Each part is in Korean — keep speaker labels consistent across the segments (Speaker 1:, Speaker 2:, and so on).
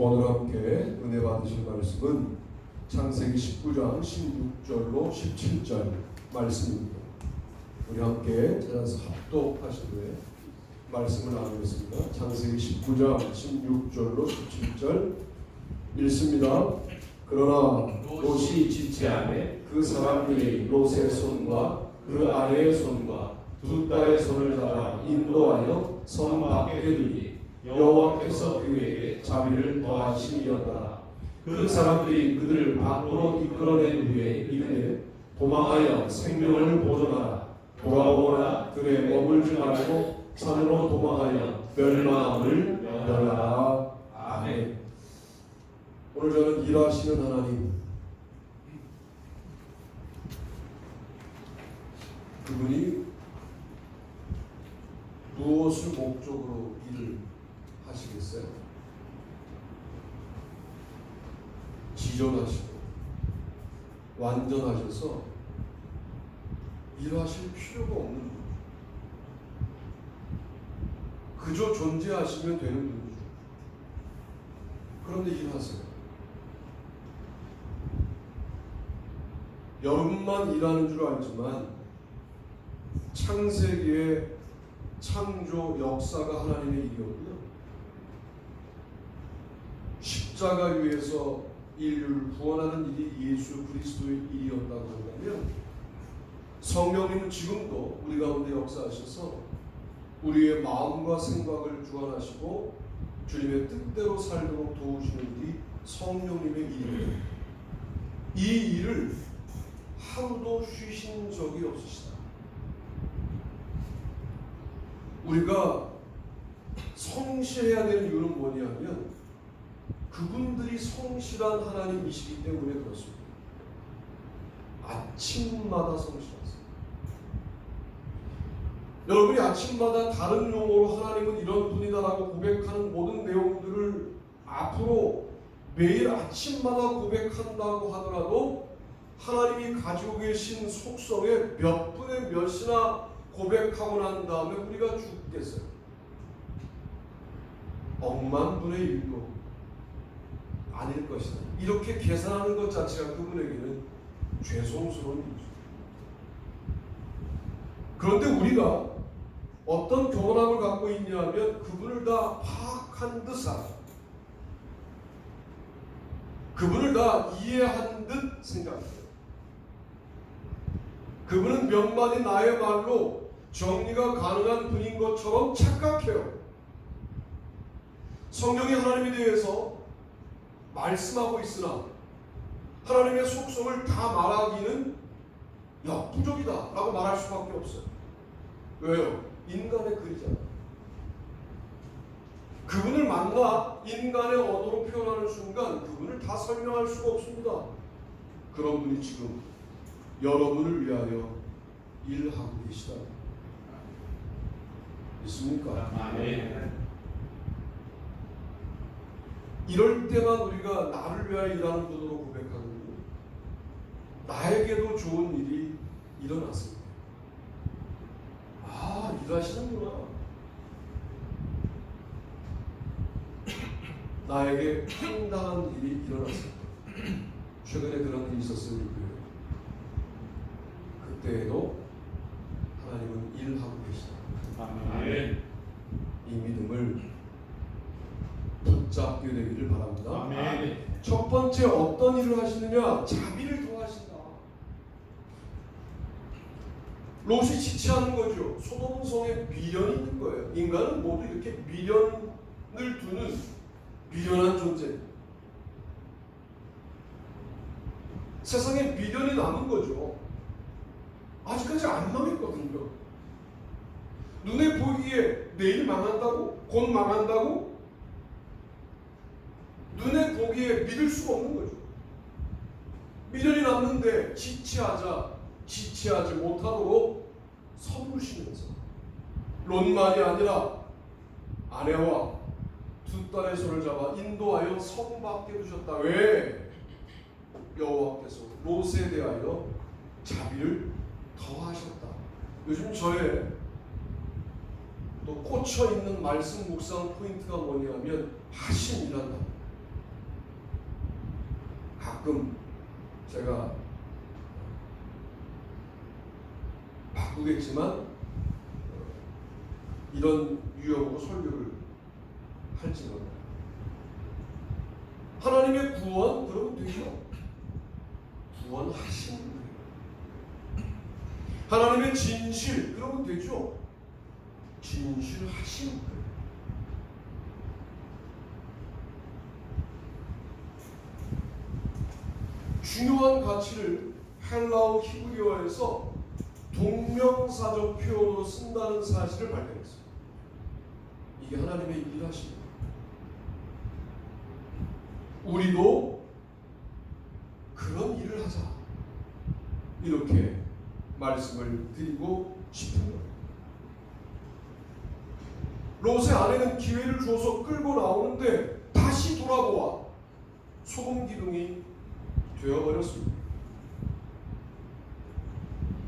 Speaker 1: 오늘 함께 은혜 받으실 말씀은 창세기 19장 16절로 17절 말씀입니다. 우리 함께 찾아서 합독하신 후에 말씀을 나누겠습니다. 창세기 19장 16절로 17절 읽습니다. 그러나 롯이 지체하매 그 사람들이 롯의 손과 그 아내의 손과 두 딸의 손을 잡아 인도하여 성 밖에 두니 여호와께서 그에게 자비를 더하심이었더라. 그 사람들이 그들을 밖으로 이끌어낸 후에 이르되 도망하여 생명을 보존하라. 돌아오거나 들에 머물지 말고 산으로 도망하여 멸망함을 면하라. 아멘. 오늘 저는 일하시는 하나님, 그분이 무엇을 목적으로 일을 하시겠어요? 지존하시고 완전하셔서 일하실 필요가 없는 분, 그저 존재하시면 되는 분이죠. 그런데 일하세요. 여러분만 일하는 줄 알지만 창세기의 창조 역사가 하나님의 일이었고요. 십자가 위에서 인류를 구원하는 일이 예수 그리스도의 일이었다고 한다면 성령님은 지금도 우리 가운데 역사하셔서 우리의 마음과 생각을 주관하시고 주님의 뜻대로 살도록 도우시는 일이 성령님의 일입니다. 이 일을 하루도 쉬신 적이 없으시다. 우리가 성실해야 되는 이유는 뭐냐면 그분들이 성실한 하나님이시기 때문에 그렇습니다. 아침마다 성실하세요. 여러분이 아침마다 다른 용어로 하나님은 이런 분이다라고 고백하는 모든 내용들을 앞으로 매일 아침마다 고백한다고 하더라도 하나님이 가지고 계신 속성의 몇 분의 몇이나 고백하고 난 다음에 우리가 죽겠어요. 억만 분의 1도 아닐 것이다. 이렇게 계산하는 것 자체가 그분에게는 죄송스러운 일이죠. 그런데 우리가 어떤 교만함을 갖고 있냐면 그분을 다 파악한 듯 살아. 그분을 다 이해한 듯 생각해요. 그분은 몇 마디 나의 말로 정리가 가능한 분인 것처럼 착각해요. 성경이 하나님에 대해서 말씀하고 있으나 하나님의 속성을 다 말하기는 역부족이다 라고 말할 수밖에 없어요. 왜요? 인간의 글이잖아. 그분을 만나 인간의 언어로 표현하는 순간 그분을 다 설명할 수가 없습니다. 그런 분이 지금 여러분을 위하여 일하고 계시다. 있습니까?
Speaker 2: 아멘.
Speaker 1: 이럴 때만 우리가 나를 위하여 일하는 분으로 고백하거든요. 나에게도 좋은 일이 일어났습니다. 아, 일하시는구나. 나에게 황당한 일이 일어났습니다. 최근에 그런 일이 있었을 거예요. 그때에도 하나님은 일하고 계시다.
Speaker 2: 아멘.
Speaker 1: 이 믿음을 붙잡게 되기를 바랍니다.
Speaker 2: 아멘.
Speaker 1: 첫 번째 어떤 일을 하시느냐? 자비를 더하신다. 롯이 지체하는 거죠. 소돔성에 미련이 있는 거예요. 인간은 모두 이렇게 미련을 두는 미련한 존재. 세상에 미련이 남은 거죠. 아직까지 안 망했거든요. 눈에 보이기에 내일 망한다고? 곧 망한다고? 눈에 보기에 믿을 수가 없는 거죠. 미련이 남는데 지체하지 못하도록 서두르시면서 롯만이 아니라 아내와 두 딸의 손을 잡아 인도하여 성 밖에 두셨다. 왜? 여호와께서 롯에 대하여 자비를 더하셨다. 요즘 저의 또 꽂혀있는 말씀 묵상 포인트가 뭐냐면 하심이란다. 가끔 제가 바꾸겠지만 이런 유형으로 설교를 할지 몰라요. 하나님의 구원 그러면 되죠. 구원하시는 거예요. 하나님의 진실 그러면 되죠. 진실하시는 거예요. 중요한 가치를 헬라어 히브리어에서 동명사적 표현으로 쓴다는 사실을 발견했어요. 이게 하나님의 일하십니다. 우리도 그런 일을 하자 이렇게 말씀을 드리고 싶은 거예요. 롯의 아내는 기회를 주어서 끌고 나오는데 다시 돌아보아 소금 기둥이 되어버렸습니다.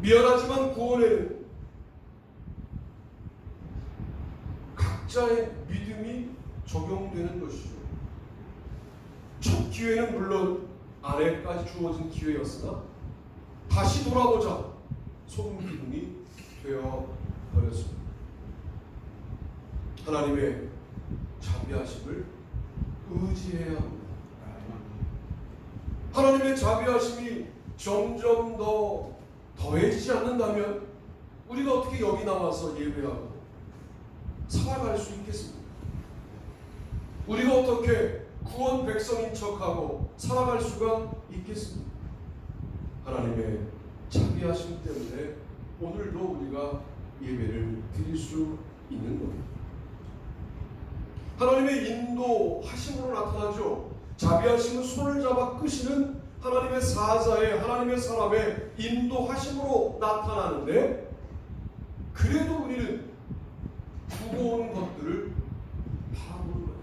Speaker 1: 미안하지만 구원에는 각자의 믿음이 적용되는 것이죠. 첫 기회는 물론 아내까지 주어진 기회였으나 다시 돌아보자 소금 기둥이 되어버렸습니다. 하나님의 자비하심을 의지해야 합니다. 하나님의 자비하심이 점점 더 더해지지 않는다면 우리가 어떻게 여기 나와서 예배하고 살아갈 수 있겠습니까? 우리가 어떻게 구원 백성인 척하고 살아갈 수가 있겠습니까? 하나님의 자비하심 때문에 오늘도 우리가 예배를 드릴 수 있는 겁니다. 하나님의 인도하심으로 나타나죠. 자비하심은 손을 잡아 끄시는 하나님의 사자의 하나님의 사람의 인도하심으로 나타나는데 그래도 우리는 두고 온 것들을 바라보는 거예요.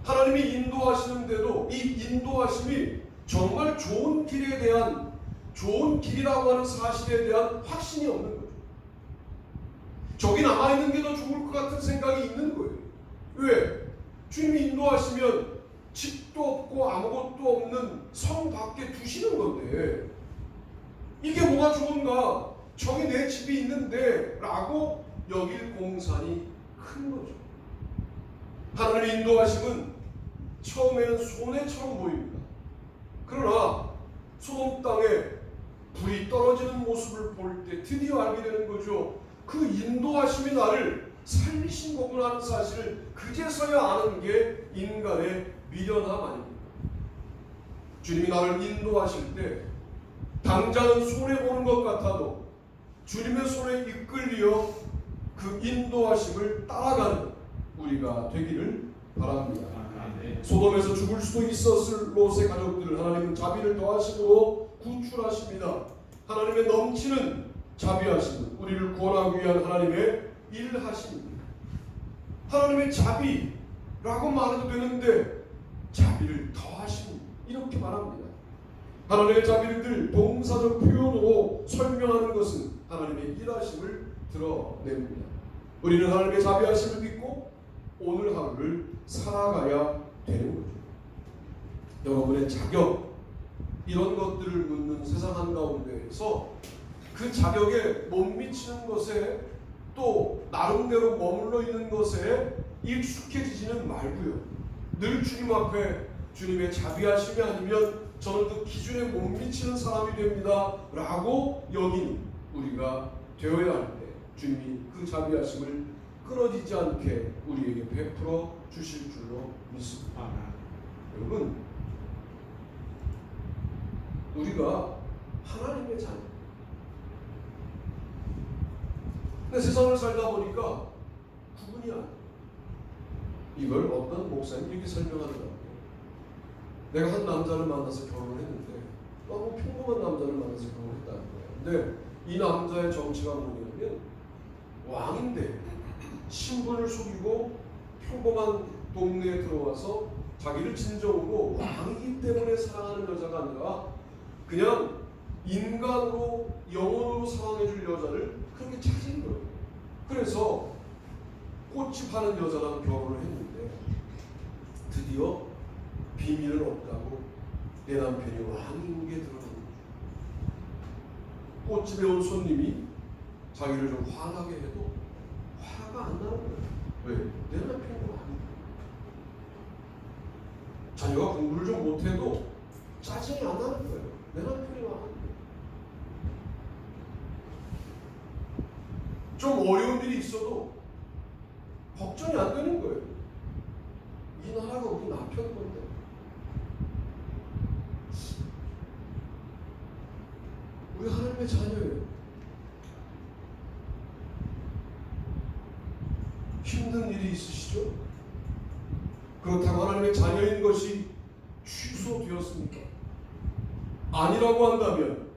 Speaker 1: 하나님이 인도하시는데도 이 인도하심이 정말 좋은 길에 대한 좋은 길이라고 하는 사실에 대한 확신이 없는 거죠. 저기 남아있는 게 더 좋을 것 같은 생각이 있는 거예요. 왜? 주님이 인도하시면 집도 없고 아무것도 없는 성 밖에 두시는 건데 이게 뭐가 좋은가? 저기 내 집이 있는데 라고 여길 공산이 큰 거죠. 하나님의 인도하심은 처음에는 손해처럼 보입니다. 그러나 소돔 땅에 불이 떨어지는 모습을 볼 때 드디어 알게 되는 거죠. 그 인도하심이 나를 살리신 거구나 하는 사실을 그제서야 아는 게 인간의 미련함 아닙니까? 주님이 나를 인도하실 때 당장은 손해보는 것 같아도 주님의 손에 이끌려 그 인도하심을 따라가는 우리가 되기를 바랍니다. 소돔에서 죽을 수도 있었을 롯의 가족들을 하나님은 자비를 더하심으로 구출하십니다. 하나님의 넘치는 자비하심은 우리를 구원하기 위한 하나님의 일하심입니다. 하나님의 자비라고 말해도 되는데 자비를 더하심 이렇게 말합니다. 하나님의 자비를 늘 동사적 표현으로 설명하는 것은 하나님의 일하심을 드러냅니다. 우리는 하나님의 자비하심을 믿고 오늘 하루를 살아가야 되는 거죠. 여러분의 자격 이런 것들을 묻는 세상 한가운데에서 그 자격에 못 미치는 것에 또 나름대로 머물러 있는 것에 익숙해지지는 말고요. 늘 주님 앞에 주님의 자비하심이 아니면 저는 그 기준에 못 미치는 사람이 됩니다 라고 여긴 우리가 되어야 할 때 주님이 그 자비하심을 끊어지지 않게 우리에게 베풀어 주실 줄로 믿습니다. 여러분 우리가 하나님의 자녀. 근데 세상을 살다 보니까 구분이 안 돼. 이걸 어떤 목사님이 이렇게 설명하더라고요. 내가 한 남자를 만나서 결혼을 했는데 너무 평범한 남자를 만나서 결혼했다는 거예요. 근데 이 남자의 정체가 뭐냐면 왕인데 신분을 속이고 평범한 동네에 들어와서 자기를 진정으로 왕이기 때문에 사랑하는 여자가 아니라 그냥 인간으로 영혼으로 사랑해줄 여자를 그렇게 찾은 거예요. 그래서 꽃이 파는 여자랑 결혼을 했는데 드디어 비밀은 없다고 내 남편이 왕인 게 드러나는 거죠. 꽃집에 온 손님이 자기를 좀 화나게 해도 화가 안 나는 거예요. 왜? 내 남편이 왕이야. 자녀가 공부를 좀 못해도 짜증이 안 나는 거예요. 내 남편이 왕이야. 좀 어려운 일이 있어도 걱정이 안 되는 거예요. 이 나라가 우리 남편 건데. 우리 하나님의 자녀예요. 힘든 일이 있으시죠? 그렇다고 하나님의 자녀인 것이 취소되었습니까? 아니라고 한다면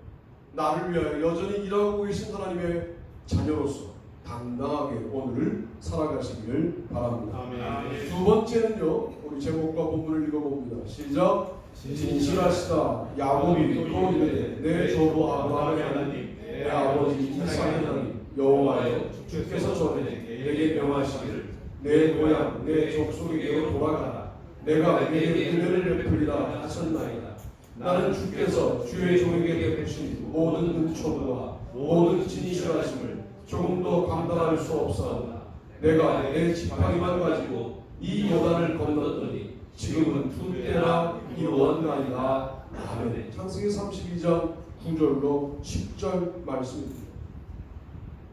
Speaker 1: 나를 위하여 여전히 일하고 계신 하나님의 자녀로서 당당하게 오늘을 살아가시길 바랍니다.
Speaker 2: 아멘.
Speaker 1: 두 번째는요, 우리 제목과 본문을 읽어봅니다. 시작. 진실하시다 야곱이 믿고 이르되 내 조부 아브라함의 하나님 내 아버지 이삭의 하나님 여호와여 주께서 전에 내게 명하시기를 내 고향 내 족속에게 돌아가라 내가 내게 은혜를 베풀리라 하셨나이다. 나는 주께서 주의 종에게 베푸신 모든 은총과 모든 진실하심을 조금도 감당할 수 없사오나 내가 내 지팡이만 가지고 이 요단을 건넜더니 지금은 두 때나 이루었나이다. 아멘. 창세기 32장 9절로 10절 말씀입니다.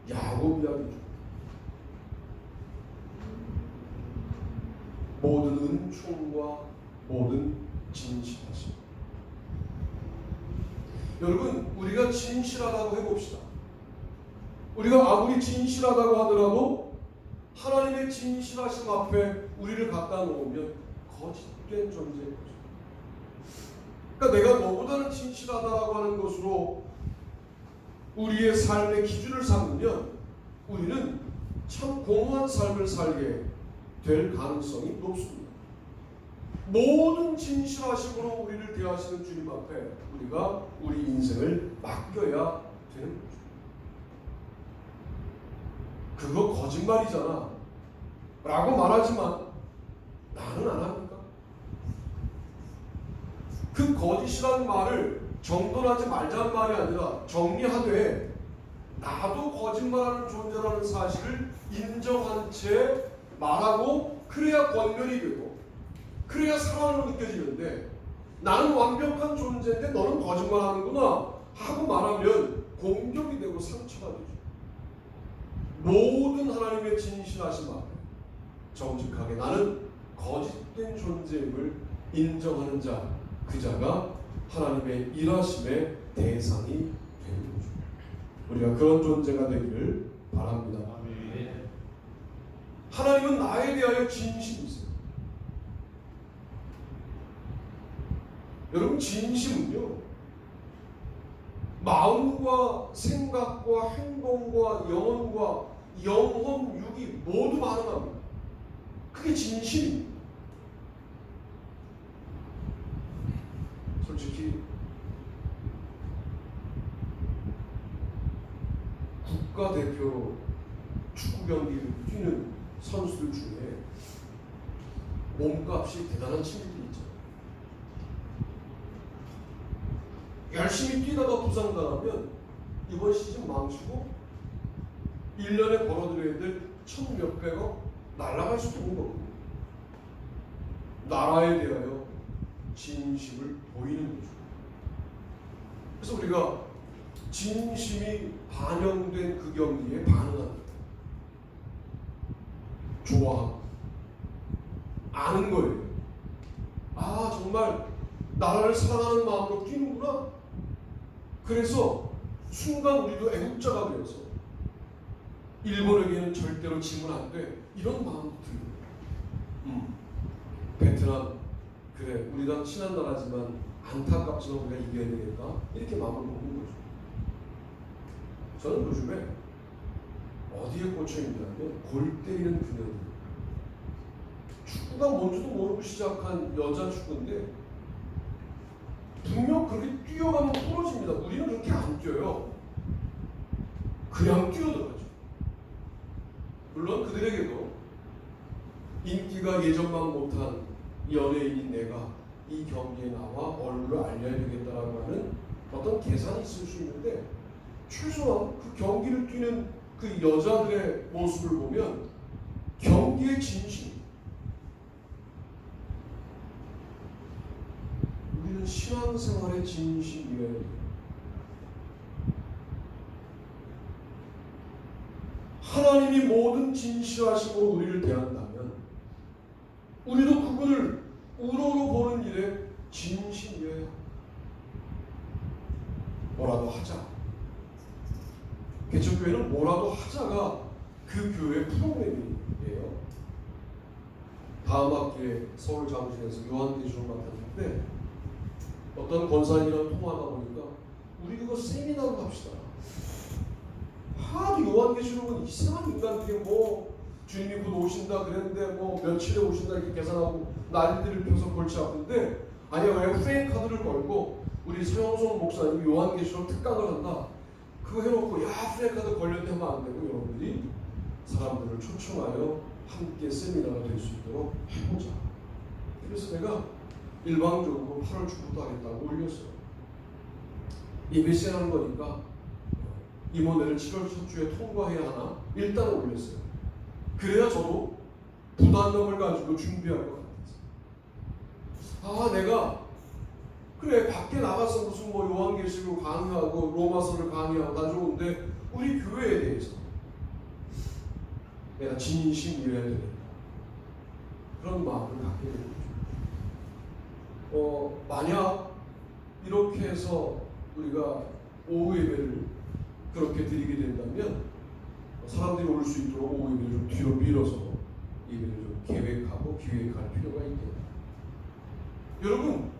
Speaker 1: 야곱 이야기죠. 모든 은총과 모든 진실하심. 여러분, 우리가 진실하다고 해봅시다. 우리가 아무리 진실하다고 하더라도 하나님의 진실하심 앞에 우리를 갖다 놓으면 거짓된 존재인 거죠. 그러니까 내가 너보다는 진실하다라고 하는 것으로 우리의 삶의 기준을 삼으면 우리는 참 공허한 삶을 살게 될 가능성이 높습니다. 모든 진실하심으로 우리를 대하시는 주님 앞에 우리가 우리 인생을 맡겨야 되는 거죠. 그거 거짓말이잖아 라고 말하지만 나는 안 합니까? 그 거짓이라는 말을 정돈하지 말자는 말이 아니라 정리하되 나도 거짓말하는 존재라는 사실을 인정한 채 말하고 그래야 권면이 되고 그래야 사랑으로 느껴지는데 나는 완벽한 존재인데 너는 거짓말하는구나 하고 말하면 공격이 되고 상처가 되죠. 모든 하나님의 진실하심 앞에 정직하게 나는 거짓된 존재임을 인정하는 자, 그 자가 하나님의 일하심의 대상이 되는 거죠. 우리가 그런 존재가 되기를 바랍니다.
Speaker 2: 아멘.
Speaker 1: 하나님은 나에 대하여 진심이세요. 여러분, 진심은요, 마음과 생각과 행동과 영혼과 영혼 육이 모두 반응합니다. 그게 진심입니다. 솔직히 국가대표 축구 경기를 뛰는 선수들 중에 몸값이 대단한 친구들이 있잖아요. 열심히 뛰다가 부상당하면 이번 시즌 망치고 1년에 벌어들여야 될 1,000몇백억 날아갈 수도 있는 거거든요. 나라에 대하여 진심을 보이는 거죠. 그래서 우리가 진심이 반영된 그 경기에 반응합니다. 좋아하고 아는 거예요. 아, 정말 나라를 사랑하는 마음으로 뛰는구나. 그래서 순간 우리도 애국자가 되어서 일본에게는 절대로 지면 안 돼. 이런 마음도 들고. 베트남, 그래, 우리랑 친한 나라지만 안타깝지만 우리가 이겨야 되겠다. 이렇게 마음을 먹는 거죠. 저는 요즘에 어디에 꽂혀 있냐면 골 때리는 그녀들. 축구가 뭔지도 모르고 시작한 여자 축구인데 분명 그렇게 뛰어가면 부러집니다. 우리는 그렇게 안 뛰어요. 그냥 뛰어들어가죠. 물론 그들에게도 인기가 예전만 못한 연예인인 내가 이 경기에 나와 얼굴을 알려야 되겠다라고 하는 어떤 계산이 있을 수 있는데, 최소한 그 경기를 뛰는 그 여자들의 모습을 보면 경기의 진심, 우리는 신앙생활의 진심이어야 돼요. 하나님이 모든 진실하심으로 우리를 대한다면 우리도 그분을 우러러 보는 일에 진심이어야 합니다. 뭐라도 하자. 개척교회는 뭐라도 하자가 그 교회 프로그램이에요. 다음 학기에 서울 장신에서 요한계시록 맡았는데 어떤 권사님이랑 통화하다 보니까 우리 그거 세미나로 합시다. 하도 요한계시록은 이상한 인간들이 뭐 주님이 곧 오신다 그랬는데 뭐 며칠에 오신다 이렇게 계산하고 난리들을 펴서 골치 아픈데, 아니야 왜 프레임카드를 걸고 우리 서영선 목사님이 요한계시록 특강을 한다 그거 해놓고 야 프레임카드 걸렸는데 하면 안 되고, 여러분들이 사람들을 초청하여 함께 세미나가 될 수 있도록 해보자. 그래서 내가 일방적으로 8월 초부터 하겠다고 올렸어요. 예배시 하는 거니까 임원회를 7월 첫 주에 통과해야 하나 일단 올렸어요. 그래야 저도 부담감을 가지고 준비할 것 같았어요. 내가 그래 밖에 나가서 무슨 뭐 요한계시록 강의하고 로마서를 강의하고 다 좋은데 우리 교회에 대해서 내가 진심이어야 되겠다, 그런 마음을 갖게 되는 거죠. 만약 이렇게 해서 우리가 오후 예배를 그렇게 드리게 된다면 사람들이 올 수 있도록 오후 예배를 좀 뒤로 밀어서 예배를 좀 계획하고 기획할 필요가 있겠다. 여러분,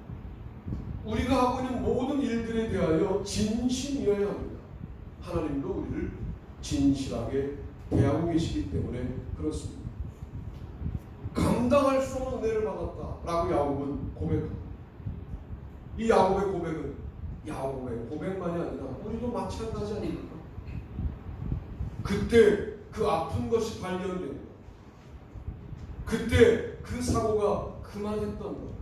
Speaker 1: 우리가 하고 있는 모든 일들에 대하여 진심이어야 합니다. 하나님도 우리를 진실하게 대하고 계시기 때문에 그렇습니다. 감당할 수 없는 은혜를 받았다라고 야곱은 고백합니다. 이 야곱의 고백은 야곱의 고백만이 아니라 우리도 마찬가지 아닙니까? 그때 그 아픈 것이 발견된 것, 그때 그 사고가 그만했던 것,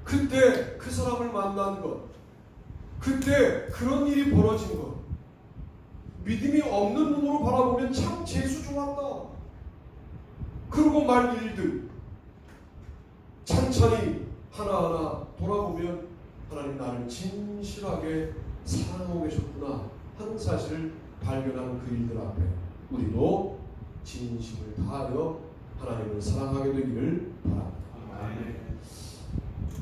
Speaker 1: 그때 그 사람을 만난 것, 그때 그런 일이 벌어진 것, 믿음이 없는 눈으로 바라보면 참 재수 좋았다. 그러고 말 일들 찬찬히 하나하나 돌아보면 하나님 나를 진실하게 사랑하고 계셨구나 하는 사실을 발견하는 그 일들 앞에 우리도 진심을 다하여 하나님을 사랑하게 되기를 바랍니다.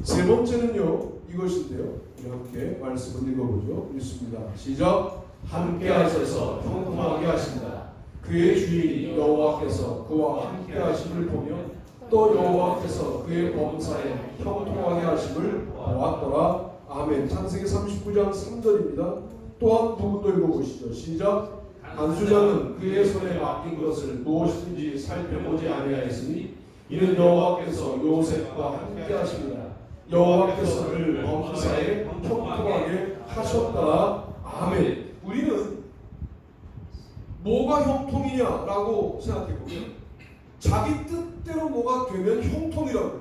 Speaker 1: 세 번째는요, 이것인데요. 우리 함께 말씀을 읽어보죠. 읽습니다. 시작.
Speaker 2: 함께 하셔서 형통하게 하신다.
Speaker 1: 그의 주인이 여호와께서 그와 함께 하심을 보며 또 여호와께서 그의 범사에 형통하게 하심을 보았더라. 아멘. 창세기 39장 3절입니다. 또한 두 분도 읽어보시죠. 시작. 간수장은 그의 손에 맡긴 것을 무엇이든지 살펴보지 아니하였으니 이는 여호와께서 요셉과 함께 하십니다. 여호와께서 그를 범사에 형통하게 하셨더라. 아멘. 우리는 뭐가 형통이냐라고 생각해보면 자기 뜻대로 뭐가 되면 형통이라고 해요.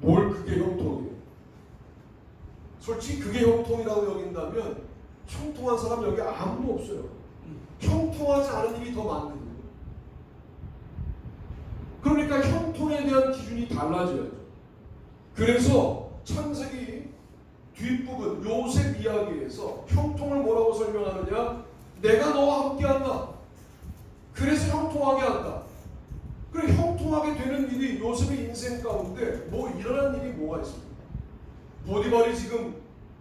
Speaker 1: 뭘 그게 형통이에요? 솔직히 그게 형통이라고 여긴다면 형통한 사람 여기 아무도 없어요. 형통하지 않은 일이 더 많은 거예요. 그러니까 형통에 대한 기준이 달라져야죠. 그래서 창세기 뒷부분 요셉 이야기에서 형통을 뭐라고 설명하느냐? 내가 너와 함께한다. 그래서 형통하게 한다. 그래, 형통하게 되는 일이 요셉의 인생 가운데 뭐 일어난 일이 뭐가 있습니까? 보디발이 지금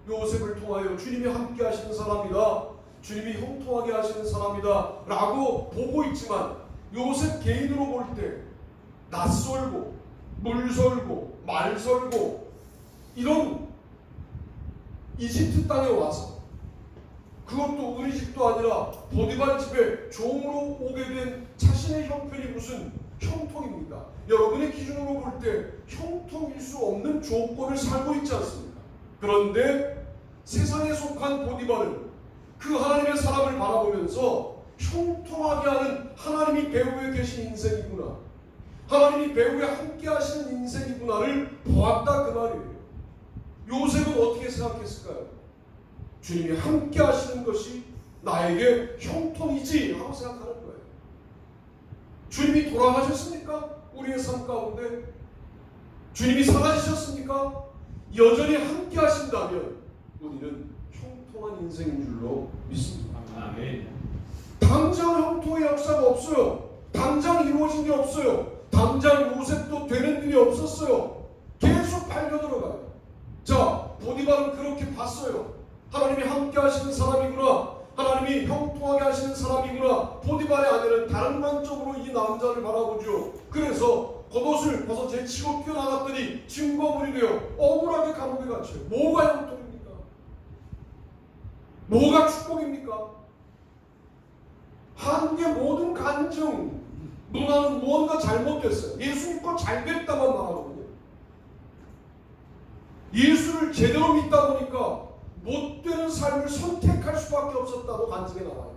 Speaker 1: 요셉을 통하여 주님이 함께 하시는 사람이다, 주님이 형통하게 하시는 사람이다 라고 보고 있지만 요셉 개인으로 볼 때 낯설고 물설고 말설고 이런 이집트 땅에 와서, 그것도 우리 집도 아니라 보디발 집에 종으로 오게 된 자신의 형편이 무슨 형통입니까? 여러분의 기준으로 볼 때 형통일 수 없는 조건을 살고 있지 않습니까? 그런데 세상에 속한 보디발은 그 하나님의 사람을 바라보면서 형통하게 하는 하나님이 배후에 계신 인생이구나, 하나님이 배후에 함께 하시는 인생이구나를 보았다 그 말이에요. 요셉은 어떻게 생각했을까요? 주님이 함께 하시는 것이 나에게 형통이지 하고 생각하는 거예요. 주님이 돌아가셨습니까? 우리의 삶 가운데 주님이 사라지셨습니까? 여전히 함께 하신다면 우리는 형통한 인생인 줄로 믿습니다.
Speaker 2: 아멘.
Speaker 1: 당장 형통의 역사가 없어요. 당장 이루어진 게 없어요. 당장 요셉도 되는 일이 없었어요. 계속 빨려 들어가요. 자, 보디발은 그렇게 봤어요. 하나님이 함께 하시는 사람이구나. 하나님이 형통하게 하시는 사람이구나. 보디발의 아내는 다른 관점으로 이 남자를 바라보죠. 그래서 겉옷을 벗어 제치고 뛰어나갔더니 증거물이 되어 억울하게 감옥에 갇혀요. 뭐가 형통입니까? 뭐가 축복입니까? 한국의 모든 간증 누나는 무언가 잘못됐어요. 예수 믿고 잘됐다만 말하거든요. 예수를 제대로 믿다 보니까 못되는 삶을 선택할 수밖에 없었다고 간증에 나와요.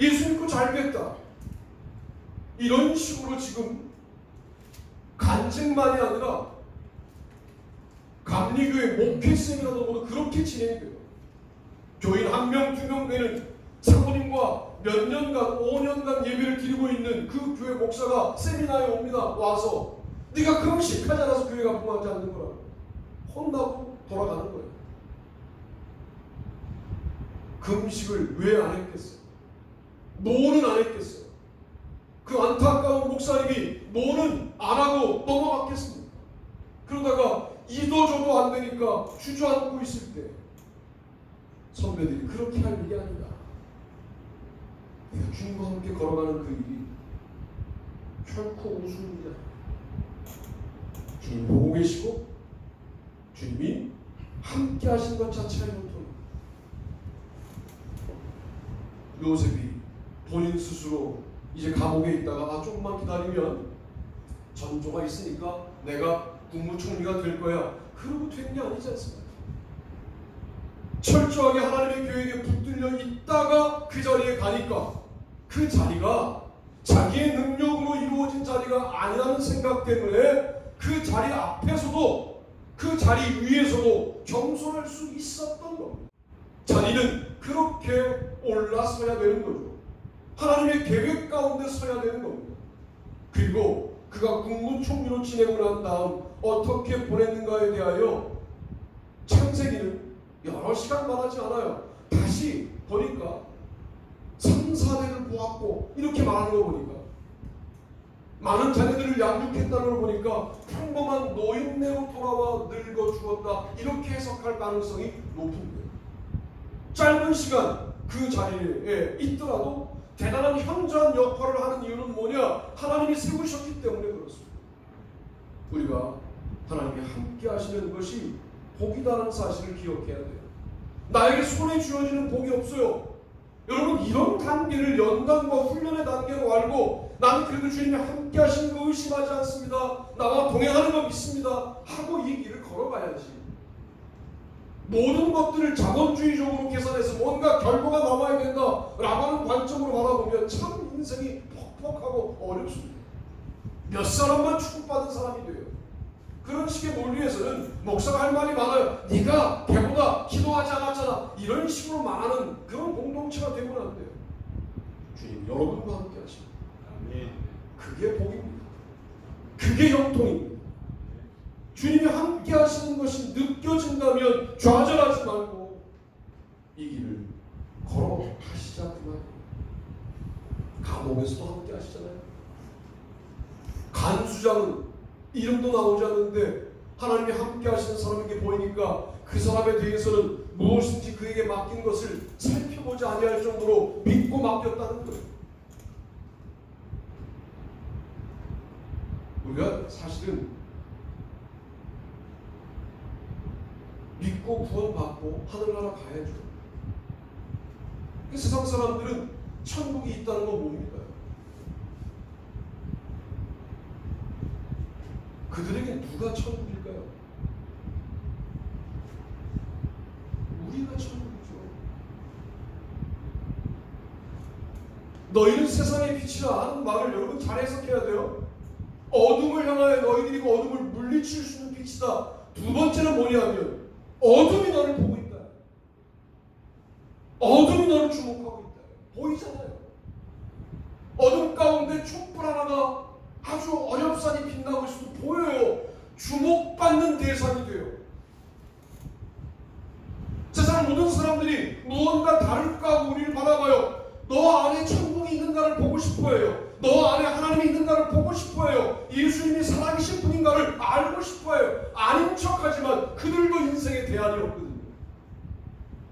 Speaker 1: 예수 믿고 잘됐다. 이런 식으로 지금 간증만이 아니라 감리교회 목회 세미나도 그렇게 진행돼요. 교인 1명, 2명 되는 사모님과 몇 년간, 5년간 예배를 드리고 있는 그 교회 목사가 세미나에 옵니다. 와서 네가 금식하지 않아서 교회가 부흥하지 않는 거라 혼나고 돌아가는 거예요. 금식을 왜 안 했겠어요? 노는 안 했겠어요? 그 안타까운 목사님이 노는 안 하고 넘어갔겠습니까? 그러다가 이도저도 안 되니까 주저앉고 있을 때 선배들이 그렇게 할 일이 아니다. 내가 주님과 함께 걸어가는 그 일이 결코 우스운 일이 아니다. 주님 보고 계시고 주님이 함께 하신 것 자체가 형통입니다. 요셉이 본인 스스로 이제 감옥에 있다가 조금만 기다리면 전조가 있으니까 내가 국무총리가 될 거야. 그러고 된 게 아니지 않습니까? 철저하게 하나님의 계획에 붙들려 있다가 그 자리에 가니까 그 자리가 자기의 능력으로 이루어진 자리가 아니라는 생각 때문에 그 자리 앞에서도 그 자리 위에서도 겸손할 수 있었던 겁니다. 자리는 그렇게 올라서야 되는 거죠. 하나님의 계획 가운데 서야 되는 겁니다. 그리고 그가 국무총리로 지내고 난 다음 어떻게 보냈는가에 대하여 창세기는 여러 시간 말하지 않아요. 다시 보니까 3, 4대를 보았고 이렇게 말하는 거 보니까 많은 자녀들을 양육했다는 걸 보니까 평범한 노인네로 돌아와 늙어 죽었다 이렇게 해석할 가능성이 높은데 짧은 시간 그 자리에 있더라도 대단한 현저한 역할을 하는 이유는 뭐냐? 하나님이 세우셨기 때문에 그렇습니다. 우리가 하나님이 함께 하시는 것이 복이다라는 사실을 기억해야 돼요. 나에게 손에 쥐어지는 복이 없어요. 여러분 이런 단계를 연단과 훈련의 단계로 알고 나는 그래도 주님이 함께 하시는 거 의심하지 않습니다. 나와 동행하는 거 믿습니다. 하고 이 길을 걸어가야지. 모든 것들을 자본주의적으로 계산해서 뭔가 결과가 나와야 된다라고 하는 관점으로 바라보면 참 인생이 퍽퍽하고 어렵습니다. 몇 사람만 축복받은 사람이 돼요. 그런 식의 논리에서는 목사가 할 말이 많아요. 네가 걔보다 기도하지 않았잖아. 이런 식으로 말하는 그런 공동체가 되면 안 돼요. 주님 여러분과 함께 하십니다. 그게 복입니다. 그게 형통입니다. 주님이 함께 하시는 것이 느껴진다면 좌절하지 말고 이 길을 걸어가시자 그 말이에요. 감옥에서도 함께 하시잖아요. 간수장은 이름도 나오지 않는데 하나님이 함께 하시는 사람에게 보이니까 그 사람에 대해서는 무엇인지 그에게 맡긴 것을 살펴보지 아니할 정도로 믿고 맡겼다는 거예요. 우리가 사실은 믿고 구원받고 하늘나라 가야죠. 세상 사람들은 천국이 있다는 거 못 믿어요. 그들에게 누가 천국일까요? 우리가 천국이죠. 너희는 세상의 빛이라 하는 말을 여러분 잘 해석해야 돼요. 어둠을 향하여 너희들이 그 어둠을 물리칠 수 있는 빛이다. 두 번째는 뭐냐면 어둠이 너를 보고 있다. 어둠이 너를 주목하고 있다. 보이잖아요. 어둠 가운데 촛불 하나가 아주 어렵사리 빛나고 있어도 보여요. 주목받는 대상이 돼요. 세상 모든 사람들이 무언가 다를까 하고 우리를 바라봐요. 너 안에 천국이 있는가를 보고 싶어해요. 너 안에 하나님이 있는가를 보고 싶어해요. 예수님이 살아계신 분인가를 알고 싶어해요. 아닌 척하지만 그들도 인생에 대안이 없거든요.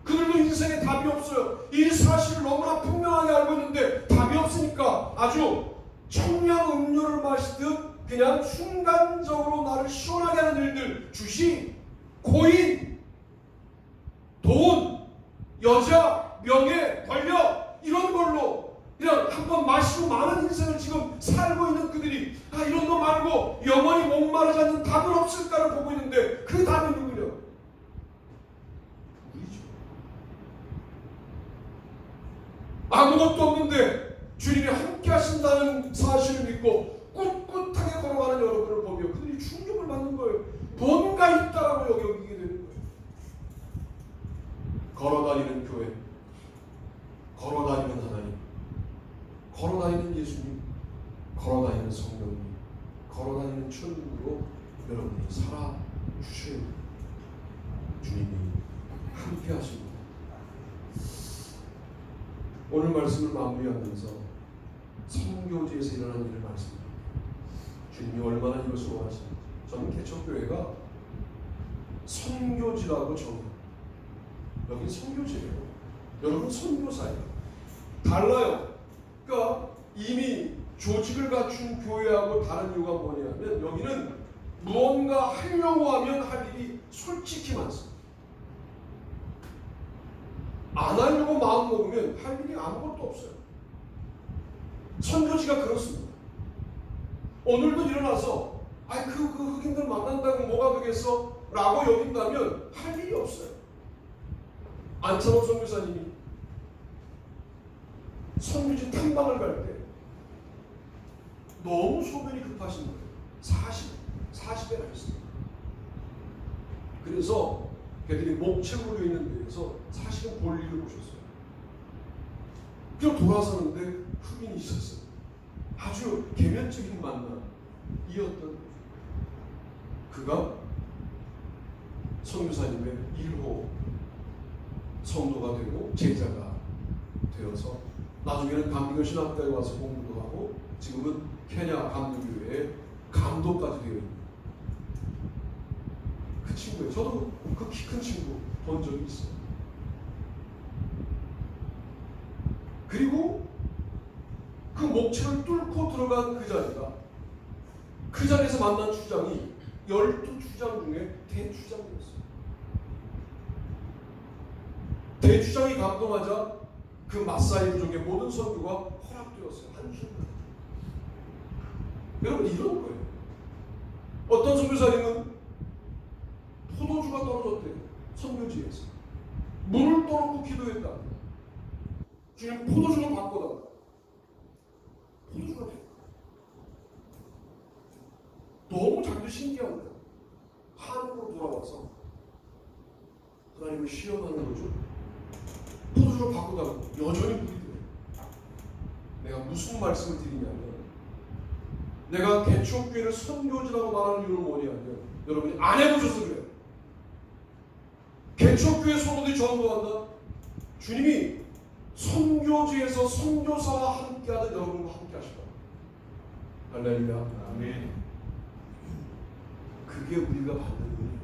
Speaker 1: 그들도 인생에 답이 없어요. 이 사실을 너무나 분명하게 알고 있는데 답이 없으니까 아주 청량 음료를 마시듯 그냥 순간적으로 나를 시원하게 하는 일들, 주식, 코인, 돈, 여자, 명예, 권력 이런 걸로 그냥 한번 마시고 많은 인생을 지금 살고 있는 그들이 이런 거 말고 영원히 목마르지 않는 답은 없을까를 보고 있는데 그 답이 누구냐? 우리죠. 아무것도 없는데 주님이 함께 하신다는 사실을 믿고 꿋꿋하게 걸어가는 여러분을 보며 그들이 충격을 받는 거예요. 뭔가 있다라고 여기게 되는 거예요. 걸어다니는 교회, 걸어다니는 하나님, 걸어다니는 예수님, 걸어다니는 성령님, 걸어다니는 천국으로 여러분이 살아주셔야 돼요. 주님이 함께 하십니다. 오늘 말씀을 마무리하면서 선교지에서 일어난 일을 말씀드립니다. 주님이 얼마나 이것을 원하시는지. 저는 개척교회가 선교지라고 정해요. 여기 선교지예요. 여러분 선교사예요. 달라요. 그러니까 이미 조직을 갖춘 교회하고 다른 이유가 뭐냐면 여기는 무언가 하려고 하면 할 일이 솔직히 많습니다. 안 하려고 마음 먹으면 할 일이 아무것도 없어요. 선교지가 그렇습니다. 오늘도 일어나서 그 흑인들 만난다고 뭐가 되겠어? 라고 여긴다면 할 일이 없어요. 안창호 선교사님이 선교지 탐방을 갈 때 너무 소변이 급하신 거예요. 40에 나셨어요. 그래서 걔들이 목책으로 있는 데에서 사실은 볼일을 보셨어요. 그냥 돌아서는데 흑인이 있었어요. 아주 개면적인 만남이었던 거죠. 그가 선교사님의 1호 성도가 되고 제자가 되어서 나중에는 감리교 신학교에 와서 공부도 하고 지금은 케냐 감리교회의 감독까지 되어 있는 그 친구예요. 저도 그 키 큰 친구 본 적이 있어요. 그리고 그 목책을 뚫고 들어간 그 자리에서 만난 추장이 12추장 중에 대추장이었어요. 대추장이 감동하자 그 마사이 부족의 모든 선교가 허락되었어요. 한순간. 여러분 이런 거예요. 어떤 선교사님은 포도주가 떨어졌대요. 선교지에서. 물을 떠놓고 기도했다. 주님 포도주를 바꿔달라. 포도주가 됐다. 너무 자기도 신기한 거예요. 한국으로 돌아와서 하나님을 시험하는 거죠. 포도주를 바꿔달라고 여전히 물이 돼요. 내가 무슨 말씀을 드리냐면 내가 개척교회를 선교지라고 말하는 이유는 뭐냐면 여러분이 안 해보셔서 그래요. 개척교회 성도들이 전도한다. 주님이 선교지에서 선교사와 함께하는 여러분과 함께 하시다. 할렐루야.
Speaker 2: 아멘.
Speaker 1: 그게 우리가 받는 은혜예요.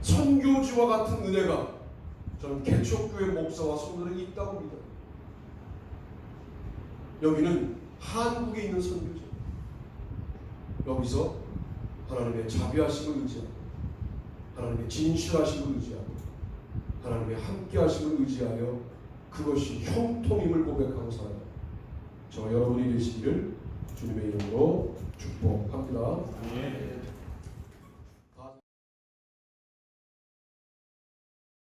Speaker 1: 선교지와 같은 은혜가 저는 개척교회 목사와 성도들에게 있다고 믿어요. 여기는 한국에 있는 선교지. 여기서 하나님의 자비하심을 의지하고 하나님의 진실하심을 의지하고 하나님의 함께하심을 의지하여 그것이 형통임을 고백하고 살아요. 저와 여러분이 되시기를 주님의 이름으로 축복합니다.
Speaker 2: 아멘.